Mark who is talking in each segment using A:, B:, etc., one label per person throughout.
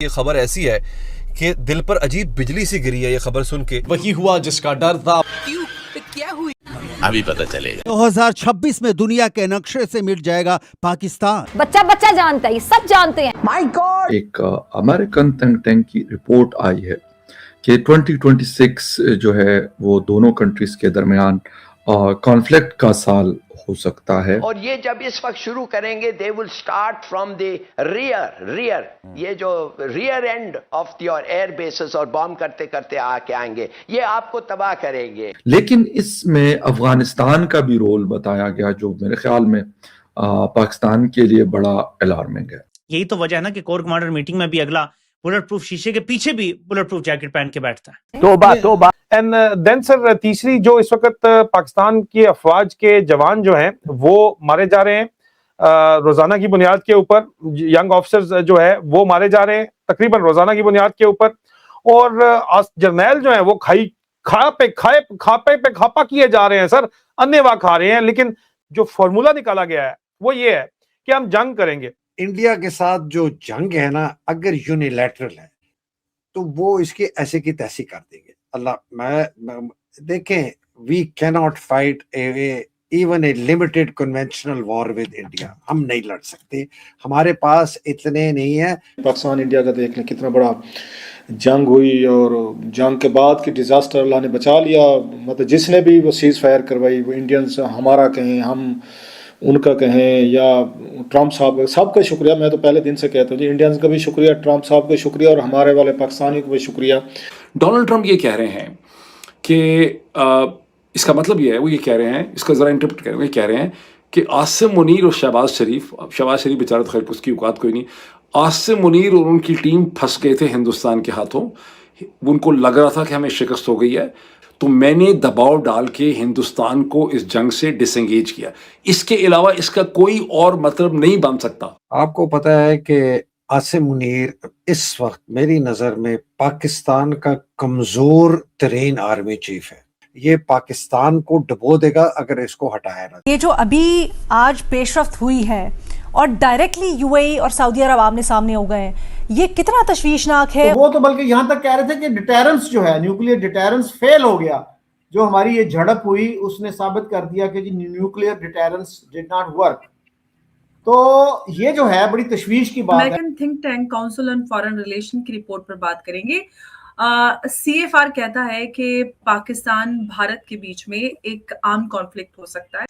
A: یہ خبر ایسی ہے کہ دل پر عجیب بجلی سی گری ہے یہ خبر سن کے.
B: وہی ہوا جس کا ڈر تھا.
C: کیا ہوئی
D: ابھی پتہ چلے گا.
E: 2026 میں دنیا کے نقشے سے مٹ جائے گا پاکستان.
F: بچہ جانتا ہے, یہ سب جانتے ہیں.
C: مائی گاڈ.
G: ایک امریکن تھنک ٹینک کی رپورٹ آئی ہے کہ 2026 جو ہے وہ دونوں کنٹریز کے درمیان کانفلکٹ کا سال ہو سکتا ہے.
H: اور یہ جب اس وقت شروع کریں گے they will start from the rear یہ جو rear end of your air bases اور بام کرتے کرتے آئیں گے, یہ آپ کو تباہ کریں گے.
G: لیکن اس میں افغانستان کا بھی رول بتایا گیا جو میرے خیال میں پاکستان کے لیے بڑا الارمنگ ہے.
I: یہی تو وجہ ہے نا کہ کور کمانڈر میٹنگ میں بھی اگلا بلٹ پروف شیشے کے پیچھے بھی بلٹ پروف جیکٹ پہن کے بیٹھتا ہے.
J: توبہ. اینڈ دین سر تیسری جو اس وقت پاکستان کی افواج کے جوان جو ہیں وہ مارے جا رہے ہیں روزانہ کی بنیاد کے اوپر. ینگ آفیسرز جو ہے وہ مارے جا رہے ہیں تقریباً روزانہ کی بنیاد کے اوپر. اور جرنیل جو ہیں وہ کھاپا کیے جا رہے ہیں سر, انے واہ کھا رہے ہیں. لیکن جو فارمولا نکالا گیا ہے وہ یہ ہے کہ ہم جنگ کریں گے.
K: انڈیا کے ساتھ جو جنگ ہے نا, اگر یونیلیٹرل ہے تو وہ اس کی ایسے کی تیسی کر دیں گے. میں دیکھیں, we can not fight even a limited conventional war with India. ہم نہیں لڑ سکتے, ہمارے پاس اتنے نہیں ہیں.
L: پاکستان انڈیا کا دیکھ لیں کتنا بڑا جنگ ہوئی, اور جنگ کے بعد کی ڈیزاسٹر اللہ نے بچا لیا. مطلب جس نے بھی وہ سیز فائر کروائی, وہ انڈینز ہمارا کہیں ہم ان کا کہیں یا ٹرمپ صاحب کا, سب کا شکریہ. میں تو پہلے دن سے کہتا ہوں جی, انڈینز کا بھی شکریہ, ٹرمپ صاحب کا شکریہ, اور ہمارے والے پاکستانی کو بھی شکریہ.
M: ڈونلڈ ٹرمپ یہ کہہ رہے ہیں کہ اس کا مطلب یہ ہے, وہ یہ کہہ رہے ہیں, اس کا ذرا انٹرپریٹ کریں, وہ یہ کہہ رہے ہیں کہ عاصم منیر اور شہباز شریف بیچارہ تو خیر اس کی اوقات کوئی نہیں, عاصم منیر اور ان کی ٹیم پھنس گئے تھے ہندوستان کے ہاتھوں. ان کو لگ رہا تھا کہ ہمیں شکست ہو گئی ہے, تو میں نے دباؤ ڈال کے ہندوستان کو اس جنگ سے ڈس انگیج کیا. اس کے علاوہ اس کا کوئی اور مطلب نہیں بن سکتا.
K: آپ کو پتہ ہے کہ عاصم منیر اس وقت میری نظر میں پاکستان کا کمزور ترین آرمی چیف ہے. یہ پاکستان کو ڈبو دے گا اگر اس کو ہٹایا نہ.
N: یہ جو ابھی آج پیش رفت ہوئی ہے اور ڈائریکٹلی یو اے ای اور سعودی عرب آمنے سامنے ہو گئے ہیں, یہ کتنا تشویشناک ہے.
O: وہ تو بلکہ یہاں تک کہہ رہے تھے کہ ڈیٹرنس جو ہے, نیوکلیر ڈیٹرنس فیل ہو گیا. جو ہماری یہ جھڑپ ہوئی اس نے ثابت کر دیا کہ جی nuclear deterrence did not work. تو یہ جو ہے بڑی تشویش کی بات ہے.
P: American think tank council on foreign relation کی رپورٹ پر بات کریں گے. سی ایف آر کہتا ہے کہ پاکستان بھارت کے بیچ میں ایک عام کانفلکٹ ہو سکتا ہے.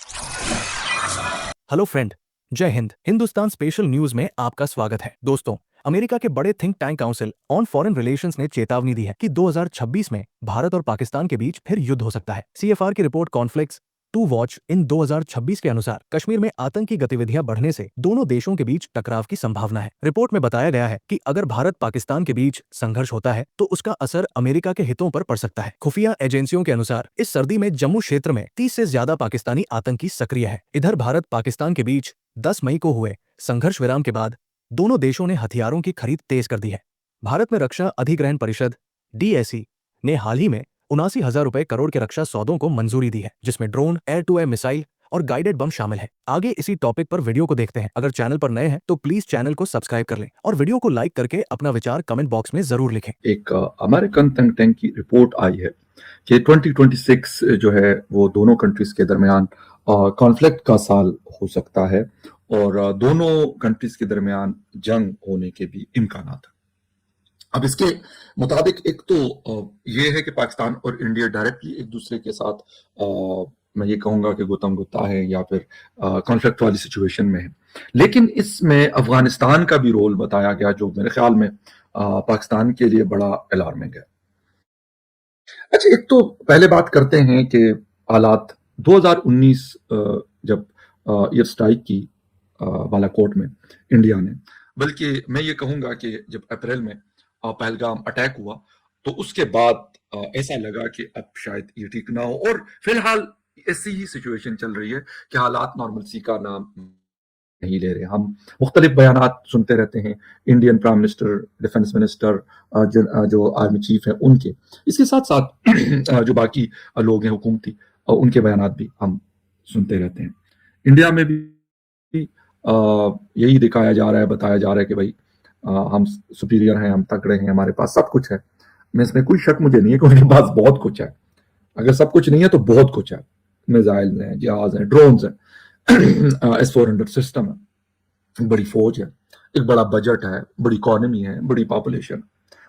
Q: ہلو فرینڈ, جے ہند. ہندوستان اسپیشل نیوز میں آپ کا سواگت ہے. دوستوں, امریکہ کے بڑے think tank council on foreign relations نے چیتاونی دی ہے کہ 2026 میں بھارت اور پاکستان کے بیچ پھر یدھ ہو سکتا ہے. سی ایف آر کی رپورٹ کانفلکٹس ٹو واچ ان 2026 کے انوسار کشمیر میں آتنکی گتیویدیاں بڑھنے سے دونوں دیشوں کے بیچ ٹکراو کی سمبھاونا ہے. رپورٹ میں بتایا گیا ہے کہ اگر بھارت پاکستان کے بیچ سنگھرش ہوتا ہے تو اس کا اثر امریکہ کے ہتوں پر پڑ سکتا ہے. خفیہ ایجنسیوں کے انوسار اس سردی میں جموں شیتر میں 30 سے زیادہ پاکستانی آتنکی سکریہ ہے. ادھر بھارت پاکستان کے بیچ 10 مئی کو ہوئے سنگھرش ورام کے بعد دونوں دیشوں نے ہتھیاروں کی خرید تیز کر دی ہے. بھارت میں رکشا ادھیگرہن پریشد DSE نے حال ہی میں 79,000 روپے کروڑ کے رکشا سودوں کو منظوری دی ہے, جس میں drone, air to air missile اور گائیڈڈ بم شامل ہے. آگے اسی ٹاپک پر ویڈیو کو دیکھتے ہیں. اگر چینل پر نئے ہیں تو پلیز چینل کو سبسکرائب کر لیں اور ویڈیو کو لائک کر کے اپنا وچار کمنٹ باکس میں ضرور لکھیں.
G: ایک امریکن تھنک ٹینک کی رپورٹ آئی ہے کہ 2026 جو ہے وہ دونوں کنٹریز کے درمیان کانفلکٹ کا سال ہو سکتا ہے, اور دونوں کنٹریز کے درمیان جنگ ہونے کے بھی امکانات ہیں. اب اس کے مطابق ایک تو یہ ہے کہ پاکستان اور انڈیا ڈائریکٹلی ایک دوسرے کے ساتھ میں یہ کہوں گا کہ گوتم گتا ہے یا پھر کانفلکٹ والی سچویشن میں ہے. لیکن اس میں افغانستان کا بھی رول بتایا گیا جو میرے خیال میں پاکستان کے لیے بڑا الارمنگ ہے. اچھا, ایک تو پہلے بات کرتے ہیں کہ حالات 2019 جب ایئر اسٹرائک کی بالاکوٹ میں انڈیا نے, بلکہ میں یہ کہوں گا کہ جب اپریل میں پہلگام اٹیک ہوا تو اس کے بعد ایسا لگا کہ اب شاید یہ ٹھیک نہ ہو, اور فی الحال ایسی ہی سچویشن چل رہی ہے کہ حالات نارملسی کا نام نہیں لے رہے. ہم مختلف بیانات سنتے رہتے ہیں, Indian prime minister, defence minister, جو آرمی چیف ہیں ان کے, اس کے ساتھ ساتھ جو باقی لوگ ہیں حکومتی, ان کے بیانات بھی ہم سنتے رہتے ہیں. انڈیا میں بھی یہی دکھایا جا رہا ہے, بتایا جا رہا ہے کہ بھائی हम सुपीरियर हैं, हम तगड़े हैं, हमारे पास सब कुछ है। मैं इसमें कोई शक मुझे नहीं है कि उनके पास बहुत कुछ है। अगर सब कुछ नहीं है तो बहुत कुछ है, मिसाइल हैं, जहाज हैं, ड्रोन्स हैं, S-400 सिस्टम है, बड़ी फौज है, एक बड़ा बजट है, बड़ी इकोनॉमी है, बड़ी पॉपुलेशन,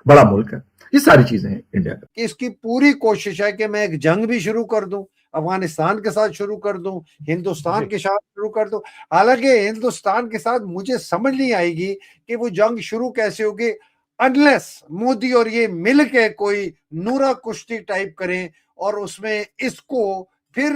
G: बड़ा मुल्क है, ये सारी चीजें हैं इंडिया का।
K: कि इसकी पूरी कोशिश है कि मैं एक जंग भी शुरू कर दूं, अफगानिस्तान के साथ शुरू कर दूं, हिंदुस्तान के साथ शुरू कर दूं। हालांकि हिंदुस्तान के साथ मुझे समझ नहीं आएगी कि वो जंग शुरू कैसे होगी अनलेस मोदी और ये मिल के कोई नूरा कुश्ती टाइप करें और उसमें इसको फिर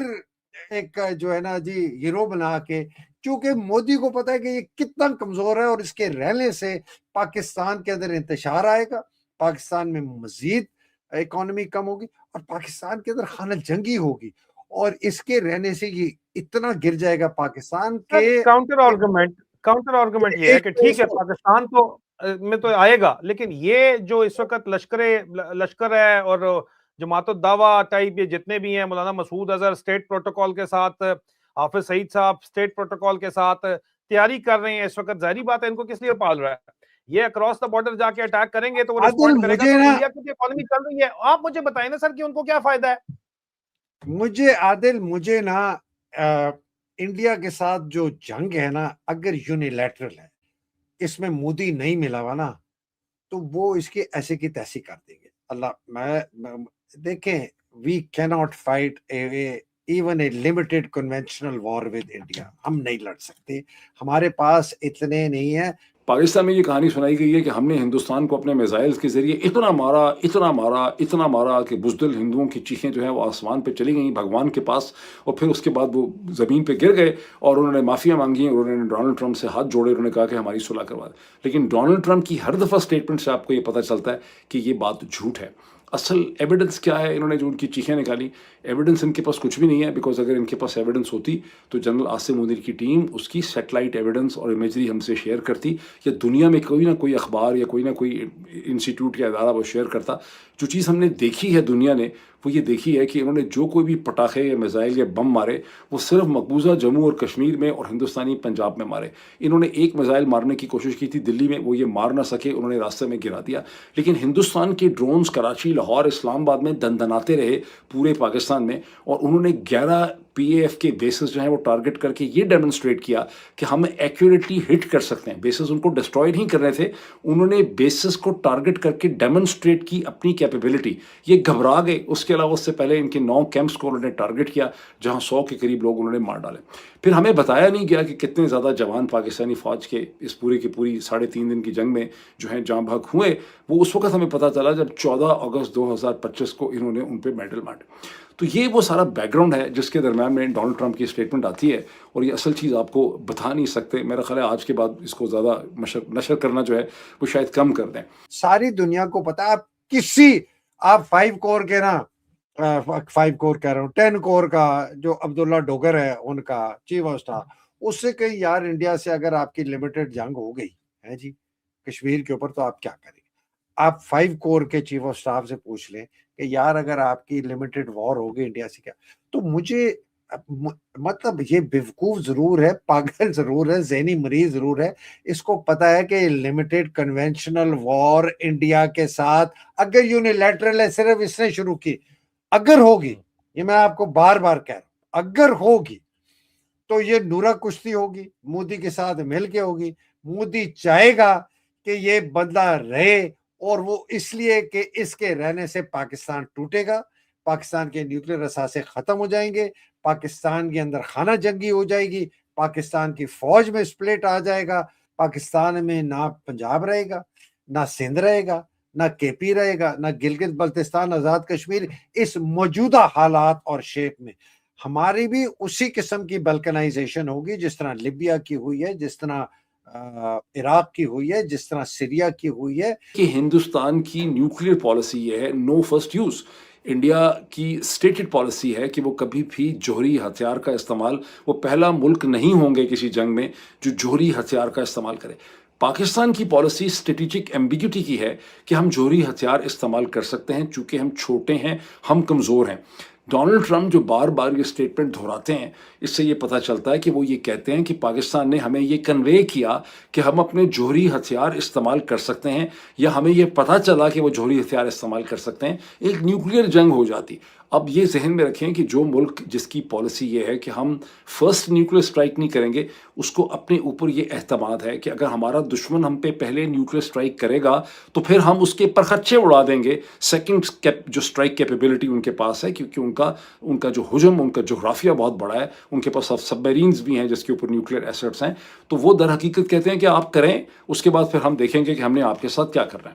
K: एक जो है ना जी हीरो बना के, क्योंकि मोदी को पता है कि ये कितना कमजोर है और इसके रहने से पाकिस्तान के अंदर इंतशार आएगा, पाकिस्तान में मजीद इकोनॉमी कम होगी और पाकिस्तान के अंदर खाना जंगी होगी और इसके रहने से ये इतना गिर जाएगा पाकिस्तान के।
J: काउंटर आर्गुमेंट ये है कि ठीक है पाकिस्तान तो में तो आएगा, लेकिन ये जो इस वक्त लश्कर है और जमात दावा टाइप ये जितने भी हैं, मौलाना मसूद अजहर स्टेट प्रोटोकॉल के साथ, हाफिज सईद साहब स्टेट प्रोटोकॉल के साथ तैयारी कर रहे हैं इस वक्त। जाहिर बात है इनको किस लिए पाल रहा है, ये अक्रॉस द बॉर्डर जाके अटैक करेंगे तो वो रिस्पॉन्ड करेगा। तो इंडिया की इकोनॉमी चल रही है, आप मुझे बताएं ना सर कि उनको क्या फायदा है।
K: मुझे ना इंडिया के साथ जो जंग है ना, अगर यूनिलैटरल है, इसमें मोदी नहीं मिला हुआ ना, तो वो इसकी ऐसे की तैसी कर देंगे। अल्लाह मैं देखें, we can not fight even a limited conventional war with India. हम नहीं लड़ सकते, हमारे पास इतने नहीं है।
M: पाकिस्तान में ये कहानी सुनाई गई है कि हमने हिंदुस्तान को अपने मिसाइल्स के जरिए इतना मारा कि बुज़दिल हिंदुओं की चीखें जो है वो आसमान पे चली गई भगवान के पास, और फिर उसके बाद वो ज़मीन पे गिर गए और उन्होंने माफ़िया मांगी, उन्होंने डोनाल्ड ट्रंप से हाथ जोड़े, उन्होंने कहा कि हमारी सुलह करवा दें। लेकिन डोनाल्ड ट्रंप की हर दफ़ा स्टेटमेंट से आपको ये पता चलता है कि ये बात झूठ है। असल एविडेंस क्या है, इन्होंने जो उनकी चीखें निकाली, एविडेंस इनके पास कुछ भी नहीं है। बिकॉज अगर इनके पास एविडेंस होती तो जनरल आसिम मुनीर की टीम उसकी सैटेलाइट एविडेंस और इमेजरी हमसे शेयर करती, या दुनिया में कोई ना कोई अखबार या कोई इंस्टीट्यूट या अदारा वो शेयर करता। जो चीज़ हमने देखी है दुनिया ने, वो ये देखी है कि इन्होंने जो कोई भी पटाखे या मिसाइल या बम मारे वो सिर्फ मकबूजा जम्मू और कश्मीर में और हिंदुस्तानी पंजाब में मारे। इन्होंने एक मिसाइल मारने की कोशिश की थी दिल्ली में, वो ये मार ना सके, उन्होंने रास्ते में गिरा दिया। लेकिन हिंदुस्तान के ड्रोन्स कराची, लाहौर, इस्लामाबाद में दंदनाते रहे पूरे पाकिस्तान में, और उन्होंने 11 PAF के बेसिस जो हैं वो टारगेट करके ये डेमोन्स्ट्रेट किया कि हम एक्यूरेटली हिट कर सकते हैं। बेसिस उनको डिस्ट्रॉय नहीं कर रहे थे, उन्होंने बेसिस को टारगेट करके डेमोन्स्ट्रेट की अपनी कैपेबिलिटी। ये घबरा गए। उसके अलावा उससे पहले इनके 9 कैंप्स को उन्होंने टारगेट किया जहां 100 के करीब लोग उन्होंने मार डाले। फिर हमें बताया नहीं गया कि कितने ज़्यादा जवान पाकिस्तानी फ़ौज के इस पूरी की पूरी 3.5 दिन की जंग में जो है जाँ भाग हुए। वो उस वक्त हमें पता चला जब 14 अगस्त 2025 को इन्होंने उन पर मेडल मारे। तो ये वो सारा बैकग्राउंड है जिसके दरम्यान में डोनाल्ड ट्रंप की स्टेटमेंट आती है, और ये असल चीज़ आपको बता नहीं सकते। मेरा ख्याल है आज के बाद इसको ज़्यादा नशर करना जो है वो शायद कम कर दें।
K: सारी दुनिया को पता है, आप 5 कोर के ना 5 कोर कह रहा हूँ 10 कोर का जो अब्दुल्ला डोगर है उनका चीफ ऑफ स्टाफ, उससे कहीं यार इंडिया से अगर आपकी लिमिटेड जंग हो गई है जी कश्मीर के ऊपर, तो आप क्या करेंगे। आप 5 कोर के चीफ ऑफ स्टाफ से पूछ लें कि यार अगर आपकी लिमिटेड वॉर हो गई इंडिया से क्या। तो मुझे मतलब ये बेवकूफ जरूर है, पागल जरूर है, ज़हनी मरीज जरूर है, इसको पता है कि लिमिटेड कन्वेंशनल वॉर इंडिया के साथ अगर यूनिलैटरल है, सिर्फ इसने शुरू की, अगर होगी, ये मैं आपको बार बार कह रहा हूं, अगर होगी तो ये नूरा कुश्ती होगी, मोदी के साथ मिलके होगी। मोदी चाहेगा कि ये बदला रहे, और वो इसलिए कि इसके रहने से पाकिस्तान टूटेगा, पाकिस्तान के न्यूक्लियर असासे खत्म हो जाएंगे, पाकिस्तान के अंदर खाना जंगी हो जाएगी, पाकिस्तान की फौज में स्प्लिट आ जाएगा, पाकिस्तान में ना पंजाब रहेगा, ना सिंध रहेगा, ना KP रहेगा, ना गिलगित बल्तिस्तान, आजाद कश्मीर। इस मौजूदा हालात और शेप में हमारी भी उसी किस्म की बल्कनाइजेशन होगी जिस तरह लिबिया की हुई है, जिस तरह इराक की हुई है, जिस तरह सीरिया की हुई है।
M: कि हिंदुस्तान की न्यूक्लियर पॉलिसी ये है नो फर्स्ट यूज। इंडिया की स्टेटेड पॉलिसी है कि वो कभी भी जोहरी हथियार का इस्तेमाल, वो पहला मुल्क नहीं होंगे किसी जंग में जो जोहरी हथियार का इस्तेमाल करे। पाकिस्तान की पॉलिसी स्ट्रेटेजिक एम्बिग्यूटी की है कि हम जोहरी हथियार इस्तेमाल कर सकते हैं, चूंकि हम छोटे हैं, हम कमज़ोर हैं। डोनाल्ड ट्रंप जो बार बार ये स्टेटमेंट दोहराते हैं, इससे ये पता चलता है कि वो ये कहते हैं कि पाकिस्तान ने हमें ये कन्वे किया कि हम अपने जौहरी हथियार इस्तेमाल कर सकते हैं, या हमें ये पता चला कि वो जौहरी हथियार इस्तेमाल कर सकते हैं, एक न्यूक्लियर जंग हो जाती। अब ये जहन में रखें कि जो मुल्क जिसकी पॉलिसी ये है कि हम फर्स्ट न्यूक्लियर स्ट्राइक नहीं करेंगे, उसको अपने ऊपर ये एहतमाद है कि अगर हमारा दुश्मन हम पे पहले न्यूक्लियर स्ट्राइक करेगा तो फिर हम उसके परखच्चे उड़ा देंगे। सेकंड जो स्ट्राइक कैपेबिलिटी उनके पास है, क्योंकि उनका जो हुजम, उनका जोग्राफिया बहुत बड़ा है, उनके पास सबमरीन्स भी हैं जिसके ऊपर न्यूक्लियर एसेट्स हैं, तो वो दर हकीकत कहते हैं कि आप करें, उसके बाद फिर हम देखेंगे कि हमने आपके साथ क्या करना है।